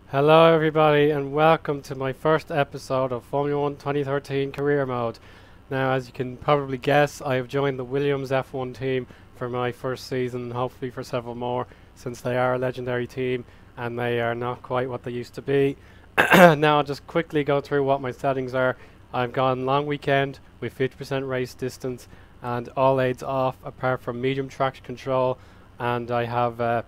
Hello everybody and welcome to my first episode of Formula 1 2013 career mode. Now, as you can probably guess, I have joined the Williams F1 team for my first season and hopefully for several more, since they are a legendary team and they are not quite what they used to be. Now I'll just quickly go through what my settings are. I've gone long weekend with 50% race distance and all aids off apart from medium traction control, and I have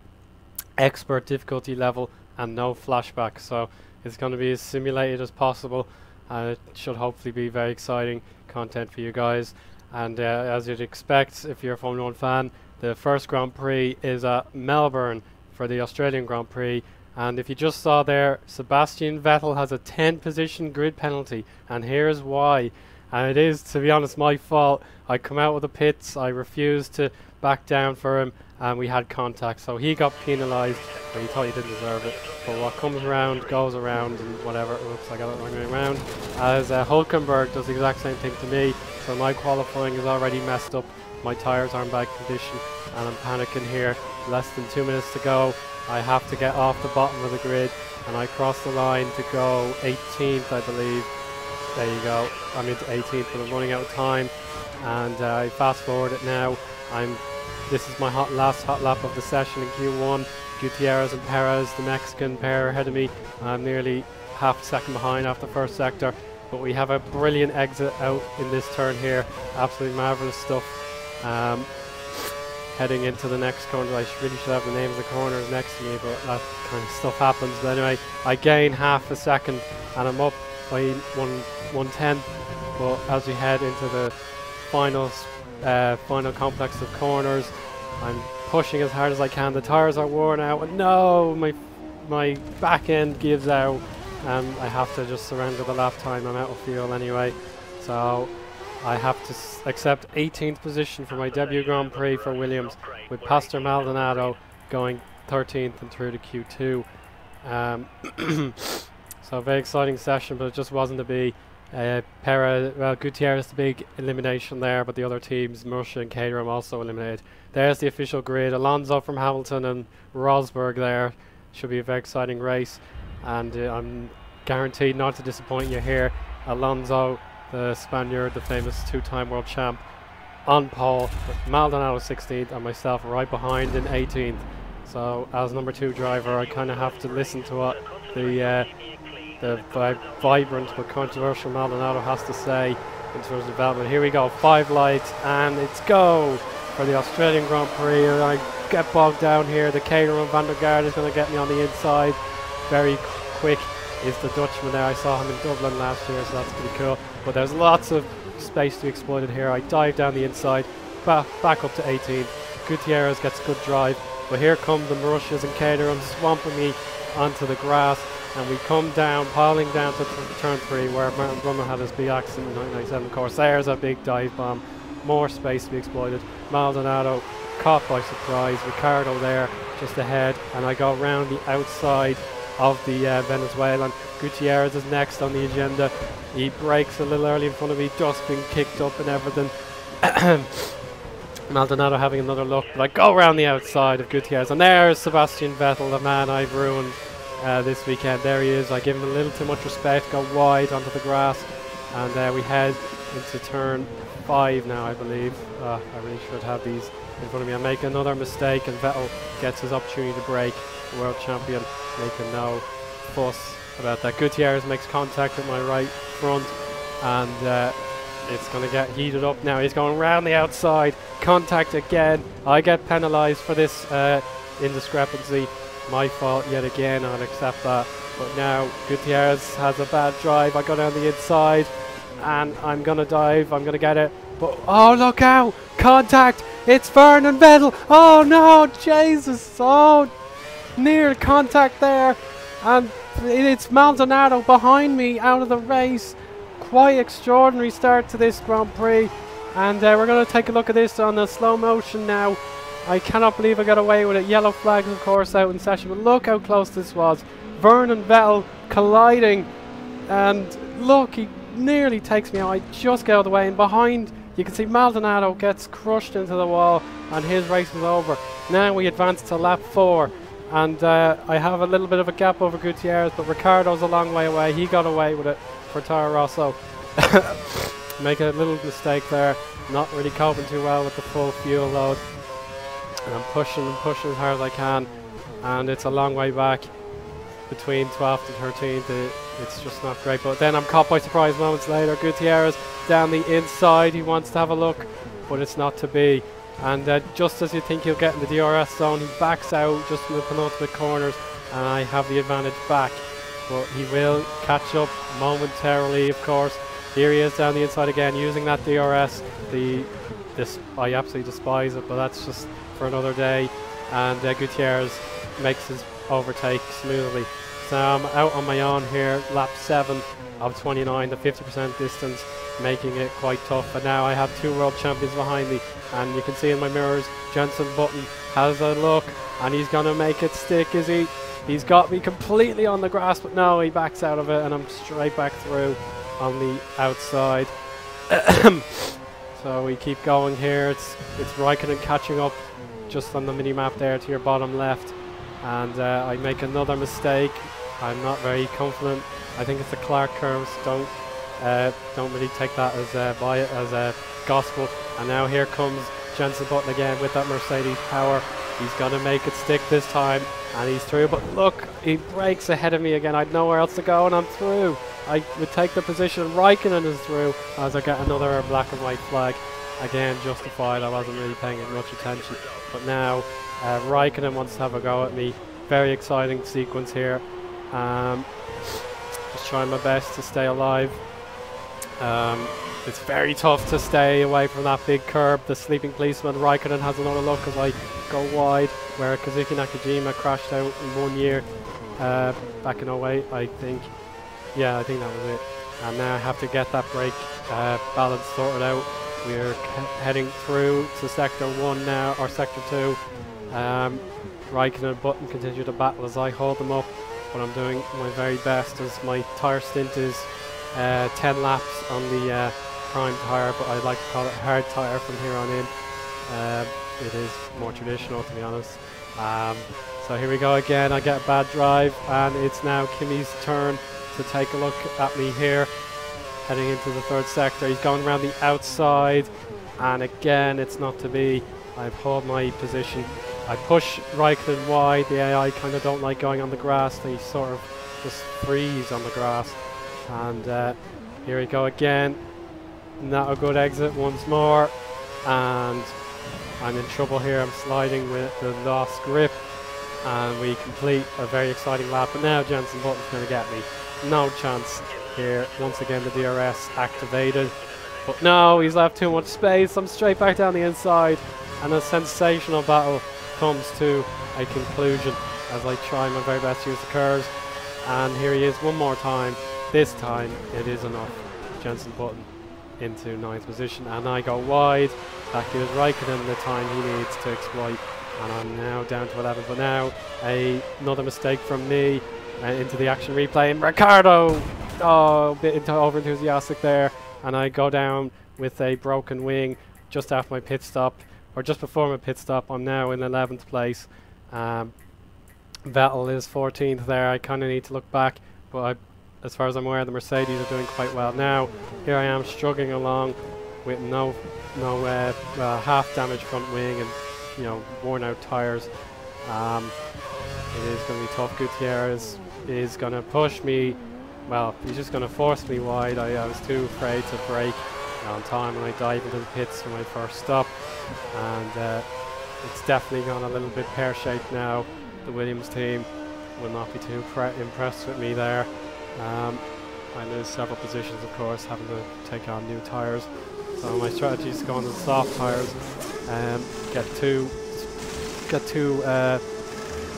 expert difficulty level and no flashback, so it's going to be as simulated as possible, and it should hopefully be very exciting content for you guys. And as you'd expect, if you're a Formula 1 fan, the first Grand Prix is at Melbourne for the Australian Grand Prix, and if you just saw there, Sebastian Vettel has a 10 position grid penalty, and here's why. And it is, to be honest, my fault. I come out with the pits, I refused to back down for him, and we had contact, so he got penalised, but he thought he didn't deserve it. But what comes around goes around, and whatever. Oops, I got it wrong way around. As Hulkenberg does the exact same thing to me, so my qualifying is already messed up. My tyres are in bad condition, and I'm panicking here. Less than 2 minutes to go. I have to get off the bottom of the grid, and I cross the line to go 18th, I believe. There you go. I'm into 18th, but I'm running out of time, and I fast forward it now. This is my last hot lap of the session in Q1. Gutierrez and Perez, the Mexican pair, ahead of me. I'm nearly half a second behind after the first sector, but we have a brilliant exit out in this turn here. Absolutely marvellous stuff. Heading into the next corner. I really should have the names of the corners next to me, but that kind of stuff happens. But anyway, I gain half a second, and I'm up by 1/10. But as we head into the final complex of corners, I'm pushing as hard as I can. The tires are worn out, and no, my back end gives out, and I have to just surrender the lap time. I'm out of fuel anyway, so I have to accept 18th position for my debut Grand Prix for Williams, with Pastor Maldonado going 13th and through to Q2. So a very exciting session, but it just wasn't to be. Gutierrez, the big elimination there, but the other teams, Murcia and Caterham, also eliminated. There's the official grid. Alonso from Hamilton and Rosberg there. Should be a very exciting race, and I'm guaranteed not to disappoint you here. Alonso, the Spaniard, the famous two-time world champ, on pole, with Maldonado 16th and myself right behind in 18th. So as number 2 driver, I kind of have to listen to what the vibrant but controversial Maldonado has to say in terms of development. Here we go, 5 lights, and it's go for the Australian Grand Prix. And I get bogged down here. The Caterham Van der Garde is going to get me on the inside. Very quick is the Dutchman there. I saw him in Dublin last year, so that's pretty cool. But there's lots of space to be exploited here. I dive down the inside, back up to 18. Gutierrez gets a good drive, but here come the Marussias and Caterham swamping me onto the grass. And we come down, piling down to turn 3, where Martin Brundle had his big accident in 1997. Of course, there's a big dive bomb. More space to be exploited. Maldonado caught by surprise. Ricardo there just ahead. And I go round the outside of the Venezuelan. Gutierrez is next on the agenda. He breaks a little early in front of me. Dust being kicked up and everything. Maldonado having another look. But I go around the outside of Gutierrez. And there's Sebastian Vettel, the man I've ruined this weekend. There he is. I give him a little too much respect, go wide onto the grass, and we head into turn 5 now, I believe. I really should have these in front of me. I make another mistake, and Vettel gets his opportunity to brake. The world champion making no fuss about that. Gutierrez makes contact with my right front, and it's going to get heated up now. He's going around the outside. Contact again. I get penalised for this indiscrepancy. My fault yet again, I'll accept that. But now Gutierrez has a bad drive. I go down the inside, and I'm going to dive. I'm going to get it. But oh, look out! Contact! It's Vernon Vettel! Oh no, Jesus! Oh, near contact there. And it's Maldonado behind me out of the race. Quite extraordinary start to this Grand Prix. And we're going to take a look at this on the slow motion now. I cannot believe I got away with it. Yellow flags, of course, out in session. But look how close this was. Vernon Vettel colliding. And look, he nearly takes me out. I just get out of the way. And behind, you can see Maldonado gets crushed into the wall. And his race is over. Now we advance to lap 4. and I have a little bit of a gap over Gutierrez, but Ricardo's a long way away. He got away with it for Toro Rosso. Make a little mistake there, not really coping too well with the full fuel load. And I'm pushing and pushing as hard as I can, and it's a long way back between 12th and 13th. It's just not great, but then I'm caught by surprise moments later. Gutierrez down the inside, he wants to have a look, but it's not to be. And just as you think he'll get in the DRS zone, he backs out just in the penultimate corners, and I have the advantage back. But he will catch up momentarily, of course. Here he is down the inside again, using that DRS. I absolutely despise it, but that's just for another day. And Gutierrez makes his overtake smoothly. So I'm out on my own here, lap 7 of 29, the 50% distance, making it quite tough. And now I have 2 world champions behind me, and you can see in my mirrors, Jenson Button has a look, and he's gonna make it stick, is he? He's got me completely on the grass, but no, he backs out of it, and I'm straight back through on the outside. So we keep going here. It's Raikkonen catching up just on the mini map there to your bottom left, and I make another mistake. I'm not very confident. I think it's the Clark curves. Don't really take that as gospel. And now here comes Jenson Button again with that Mercedes power. He's gonna make it stick this time, and he's through. But look, he breaks ahead of me again. I'd nowhere else to go, and I'm through. I would take the position. Raikkonen is through as I get another black and white flag. Again, justified. I wasn't really paying it much attention. But now Raikkonen wants to have a go at me. Very exciting sequence here. Just trying my best to stay alive. It's very tough to stay away from that big curb. The sleeping policeman, Raikkonen, has another look as I go wide, where Kazuki Nakajima crashed out in 1 year back in 08, I think. Yeah, I think that was it. And now I have to get that brake balance sorted out. We're heading through to Sector 1 now, or Sector 2. Raikkonen and Button continue to battle as I hold them up, but I'm doing my very best as my tyre stint is 10 laps on the prime tyre, but I like to call it hard tyre from here on in. It is more traditional, to be honest. So here we go again. I get a bad drive, and it's now Kimi's turn to take a look at me here, heading into the 3rd sector. He's going around the outside, and again it's not to be. I've held my position. I push Raikkonen wide. The AI kind of don't like going on the grass. They sort of just freeze on the grass. And here we go again. Not a good exit once more, and I'm in trouble here. I'm sliding with the lost grip, and we complete a very exciting lap. But now Jenson Button's going to get me. No chance here. Once again the DRS activated, but no, he's left too much space. I'm straight back down the inside, and a sensational battle comes to a conclusion as I try my very best to use the curves. And here he is one more time. This time it is enough. Jenson Button into 9th position, and I go wide. That gives Raikkonen the time he needs to exploit, and I'm now down to 11. But now another mistake from me into the action replay, and Ricardo, oh, a bit over enthusiastic there, and I go down with a broken wing just after my pit stop, or just before my pit stop. I'm now in 11th place. Vettel is 14th there. I kind of need to look back, but as far as I'm aware, the Mercedes are doing quite well. Now, here I am struggling along with no half damaged front wing and worn out tires. It is going to be tough. Gutierrez is going to push me. Well, he's just going to force me wide. I was too afraid to brake on time when I dive into the pits for my first stop, and it's definitely gone a little bit pear-shaped now. The Williams team will not be too impressed with me there. I lose several positions, of course, having to take on new tyres. So my strategy is to go on the soft tyres, get two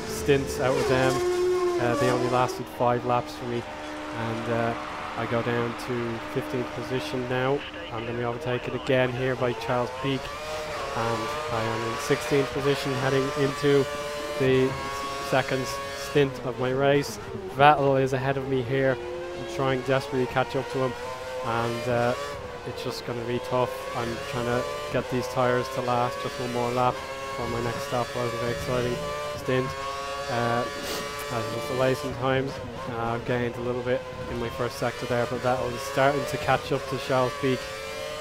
stints out of them. They only lasted 5 laps for me, and I go down to 15th position now. I'm going to be overtaken again here by Charles Peak, and I am in 16th position heading into the 2nd stint of my race. Vettel is ahead of me here. I'm trying desperately to catch up to him, and it's just going to be tough. I'm trying to get these tyres to last just one more lap for my next stop. Was a very exciting stint. I was just away sometimes. I've gained a little bit in my first sector there, but that was starting to catch up to Charles Peak,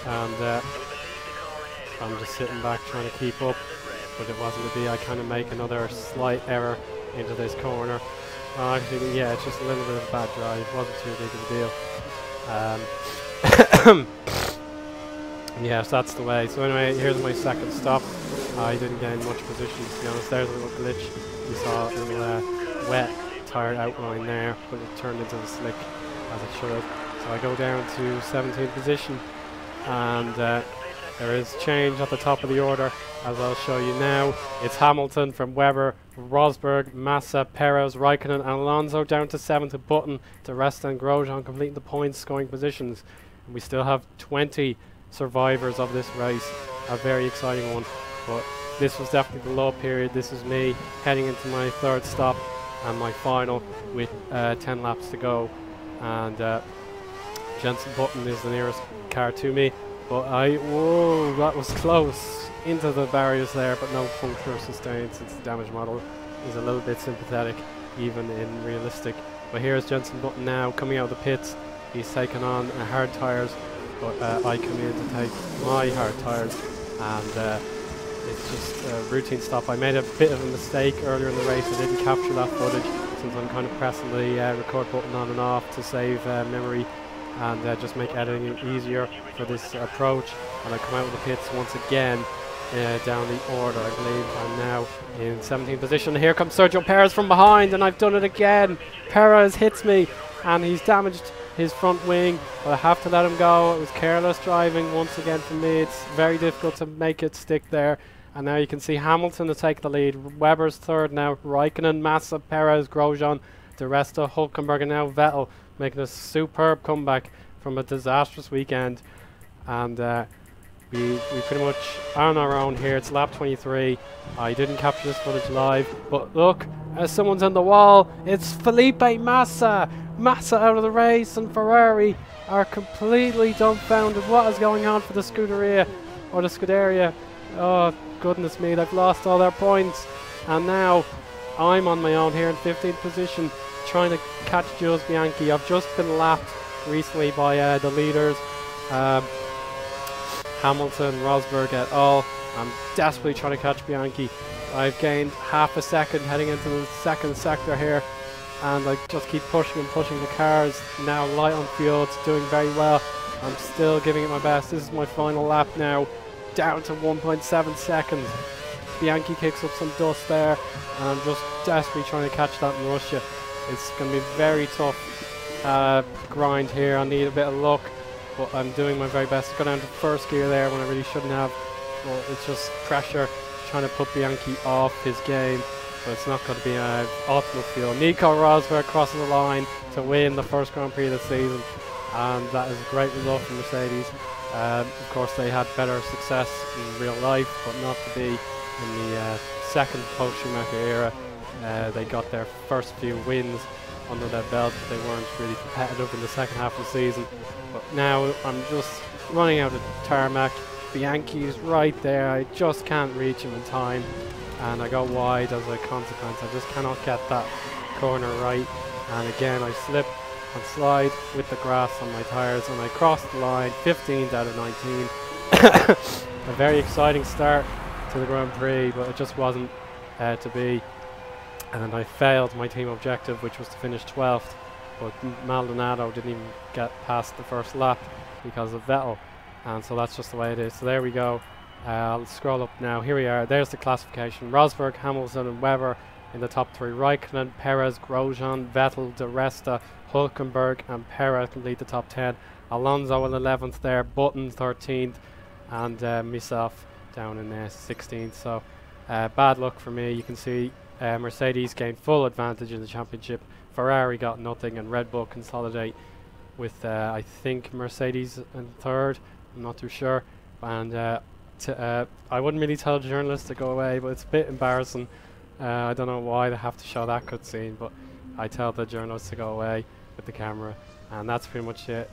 and I'm just sitting back trying to keep up, but it wasn't to be. I kind of make another slight error into this corner. Actually, yeah, it's just a little bit of a bad drive. It wasn't too big of a deal. Yeah, so that's the way. So anyway, here's my second stop. I didn't gain much position, to be honest. There's a little glitch. You saw a little wet tire outline there, but it turned into the slick as it should have. So I go down to 17th position, and there is change at the top of the order, as I'll show you now. It's Hamilton from Webber, Rosberg, Massa, Perez, Raikkonen and Alonso down to 7th, Button, De Resta and Grosjean completing the points scoring positions. And we still have 20 survivors of this race, a very exciting one. But this was definitely the low period. This is me heading into my third stop and my final with 10 laps to go. And Jenson Button is the nearest car to me. But whoa, that was close into the barriers there, but no puncture sustained since the damage model is a little bit sympathetic, even in realistic. But here's Jenson Button now coming out of the pits. He's taken on hard tyres, but I come in to take my hard tyres, and it's just a routine stop. I made a bit of a mistake earlier in the race. I didn't capture that footage since I'm kind of pressing the record button on and off to save memory and just make editing easier for this approach. And I come out of the pits once again down the order. I believe I'm now in 17th position. Here comes Sergio Perez from behind, and I've done it again. Perez hits me, and he's damaged his front wing, but I have to let him go. It was careless driving once again for me. It's very difficult to make it stick there. And now you can see Hamilton to take the lead. Webber's third now. Raikkonen, Massa, Perez, Grosjean, De Resta, Hülkenberg, and now Vettel making a superb comeback from a disastrous weekend. And we pretty much are on our own here. It's lap 23. I didn't capture this footage live, but look, someone's on the wall. It's Felipe Massa. Massa out of the race, and Ferrari are completely dumbfounded. What is going on for the Scuderia, or the Scuderia? Oh goodness me, they've lost all their points, and now I'm on my own here in 15th position trying to catch Jules Bianchi. I've just been lapped recently by the leaders, Hamilton, Rosberg et al. I'm desperately trying to catch Bianchi. I've gained half a second heading into the second sector here, and I just keep pushing and pushing. The cars now light on fuel. It's doing very well. I'm still giving it my best. This is my final lap now, down to 1.7 seconds. Bianchi kicks up some dust there, and I'm just desperately trying to catch that in Russia. It's going to be very tough grind here. I need a bit of luck, but I'm doing my very best to go down to first gear there when I really shouldn't have. Well, it's just pressure trying to put Bianchi off his game, but it's not going to be an optimal fuel. Nico Rosberg crosses the line to win the first Grand Prix of the season, and that is a great result for Mercedes. Of course, they had better success in real life, but not to be in the second post-Schumacher era. They got their first few wins under their belt, but they weren't really competitive in the second half of the season. But now I'm just running out of tarmac. Bianchi's right there. I just can't reach him in time, and I go wide as a consequence. I just cannot get that corner right, and again I slip and slide with the grass on my tyres, and I cross the line, 15th out of 19. A very exciting start to the Grand Prix, but it just wasn't to be, and I failed my team objective, which was to finish 12th, but Maldonado didn't even get past the first lap because of Vettel, and so that's just the way it is. So there we go. I'll scroll up now. Here we are. There's the classification. Rosberg, Hamilton and Webber in the top three. Raikkonen, Perez, Grosjean, Vettel, De Resta, Hülkenberg and Perez complete the top 10. Alonso in 11th there, Button 13th, and myself down in 16th. So bad luck for me. You can see Mercedes gained full advantage in the championship. Ferrari got nothing, and Red Bull consolidate with I think Mercedes in third. I'm not too sure. And I wouldn't really tell journalists to go away, but it's a bit embarrassing. I don't know why they have to show that cutscene, but I tell the journalists to go away with the camera, and that's pretty much it.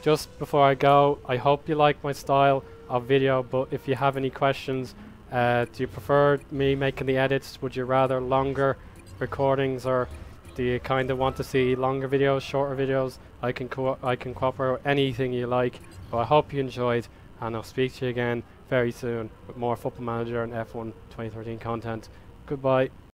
Just before I go, I hope you like my style of video, but if you have any questions, do you prefer me making the edits? Would you rather longer recordings, or do you kind of want to see longer videos, shorter videos? I can cooperate with anything you like. But I hope you enjoyed, and I'll speak to you again very soon with more Football Manager and F1 2013 content. Goodbye.